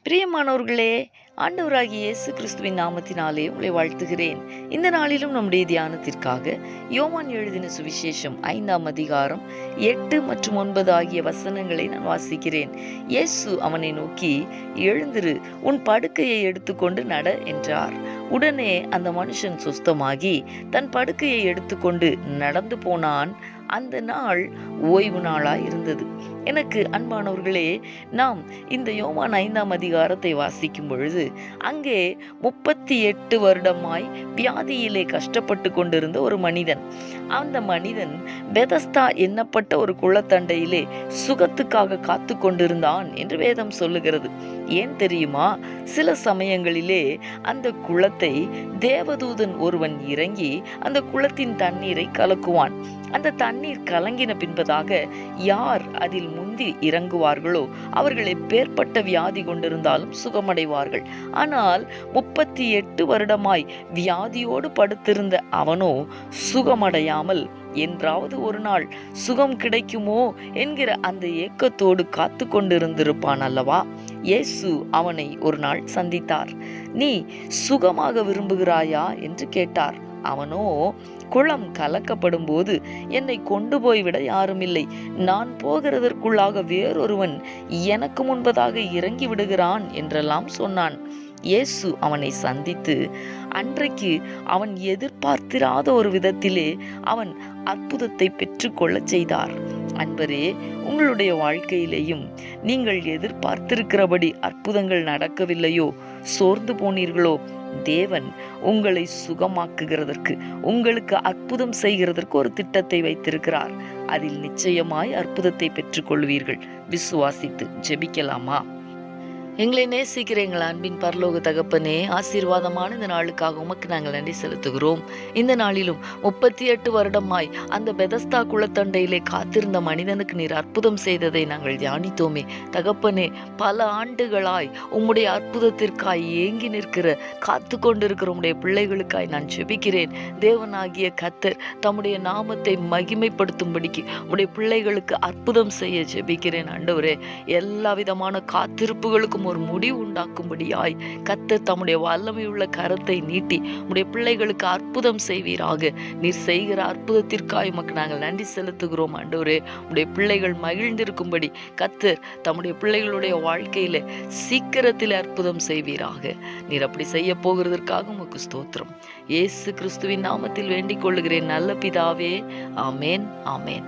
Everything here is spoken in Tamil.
பிரியமானவர்களே, ஆண்டவராகிய இயேசு கிறிஸ்துவின் நாமத்தினாலே உங்களை வாழ்த்துகிறேன். இந்த நாளிலும் நம்முடைய தியானத்திற்காக யோவான் எழுதின சுவிசேஷம் 5ஆம் அதிகாரம் 8 மற்றும் 9 ஆகிய வசனங்களை நான் வாசிக்கிறேன். இயேசு அவனை நோக்கி, எழுந்திரு, உன் படுக்கையை எடுத்துக்கொண்டு நட என்றார். உடனே அந்த மனுஷன் சுஸ்தமாகி தன் படுக்கையை எடுத்துக்கொண்டு நடந்து போனான். அந்த நாள் ஓய்வு நாளாய் இருந்தது. எனக்கு அன்பானவர்களே, நாம் இந்த யோவான் 5ஆம் அதிகாரத்தை வாசிக்கும் பொழுது அங்கே 38 வருடமாய் வியாதியிலே கஷ்டப்பட்டு கொண்டிருந்த ஒரு மனிதன், அந்த மனிதன் பெதஸ்தா எண்ணப்பட்ட ஒரு குளத்தண்டையிலே சுகத்துக்காக காத்து கொண்டிருந்தான் என்று வேதம் சொல்லுகிறது. ஏன் தெரியுமா? சில சமயங்களிலே அந்த குளத்தை தேவதூதன் ஒருவன் இறங்கி அந்த குளத்தின் தண்ணீரை கலக்குவான். அந்த தண்ணீர் கலங்கின பின்பதாக யார் அதில் முந்தி இறங்குவார்களோ அவர்கள் எப்பேற்பட்ட வியாதி கொண்டிருந்தாலும் சுகமடைவார்கள். ஆனால் 38 வருடமாய் வியாதியோடு படுத்திருந்த அவனோ சுகமடையாமல் என்றாவது ஒரு நாள் சுகம் கிடைக்குமோ என்கிற அந்த ஏக்கத்தோடு காத்து கொண்டிருந்திருப்பான் அல்லவா? இயேசு அவனை ஒரு நாள் சந்தித்தார். நீ சுகமாக விரும்புகிறாயா என்று கேட்டார். அவனோ, குளம் கலக்கப்படும் போது என்னை கொண்டு போய்விட யாரும் இல்லை, நான் போகிறதற்குள்ளாக வேறொருவன் எனக்கு முன்பதாக இறங்கி விடுகிறான் என்றெல்லாம் சொன்னான். இயேசு அவனை சந்தித்து அன்றைக்கு அவன் எதிர்பார்த்திராத ஒரு விதத்திலே அவன் அற்புதத்தை பெற்றுக்கொள்ள செய்தார். அன்பரே, உங்களுடைய வாழ்க்கையிலேயும் நீங்கள் எதிர்பார்த்திருக்கிறபடி அற்புதங்கள் நடக்கவில்லையோ, சோர்ந்து போனீர்களோ, தேவன் உங்களை சுகமாக்குகிறதற்கு, உங்களுக்கு அற்புதம் செய்கிறதற்கு ஒரு திட்டத்தை வைத்திருக்கிறார். அதில் நிச்சயமாய் அற்புதத்தை பெற்றுக்கொள்வீர்கள். விசுவாசித்து ஜெபிக்கலாமா? எங்களை நேசிக்கிற எங்கள் அன்பின் பரலோக தகப்பனே, ஆசீர்வாதமான இந்த நாளுக்காக உமக்கு நாங்கள் நன்றி செலுத்துகிறோம். இந்த நாளிலும் 38 வருடமாய் அந்த பெதஸ்தா குளத்தண்டையிலே காத்திருந்த மனிதனுக்கு நீர் அற்புதம் செய்ததை நாங்கள் தியானித்தோமே. தகப்பனே, பல ஆண்டுகளாய் உம்முடைய அற்புதத்திற்காய் ஏங்கி நிற்கிற காத்து கொண்டிருக்கிற உம்முடைய பிள்ளைகளுக்காய் நான் ஜெபிக்கிறேன். தேவனாகிய கர்த்தர் தம்முடைய நாமத்தை மகிமைப்படுத்தும்படிக்கு உம்முடைய பிள்ளைகளுக்கு அற்புதம் செய்ய ஜெபிக்கிறேன். ஆண்டவரே, எல்லா விதமான காத்திருப்புகளுக்கும் ஒரு முடிவு உண்டாக்கும்படியாய் கர்த்தர் தம்முடைய வல்லமையுள்ள கரத்தை நீட்டி உம்முடைய பிள்ளைகளுக்கு அற்புதம் செய்வீராக. நீர் செய்கிற அற்புதத்திற்காய் உமக்கு நாங்கள் நன்றி செலுத்துகிறோம். ஆண்டவரே, உம்முடைய பிள்ளைகள் மகிழ்ந்திருக்கும்படி கர்த்தர் தம்முடைய பிள்ளைகளுடைய வாழ்க்கையில சீக்கிரத்தில் அற்புதம் செய்வீராக. நீர் அப்படி செய்ய போகிறதற்காக உமக்கு ஸ்தோத்திரம். இயேசு கிறிஸ்துவின் நாமத்தில் வேண்டிக் கொள்ளுகிறேன் நல்ல பிதாவே. ஆமேன், ஆமேன்.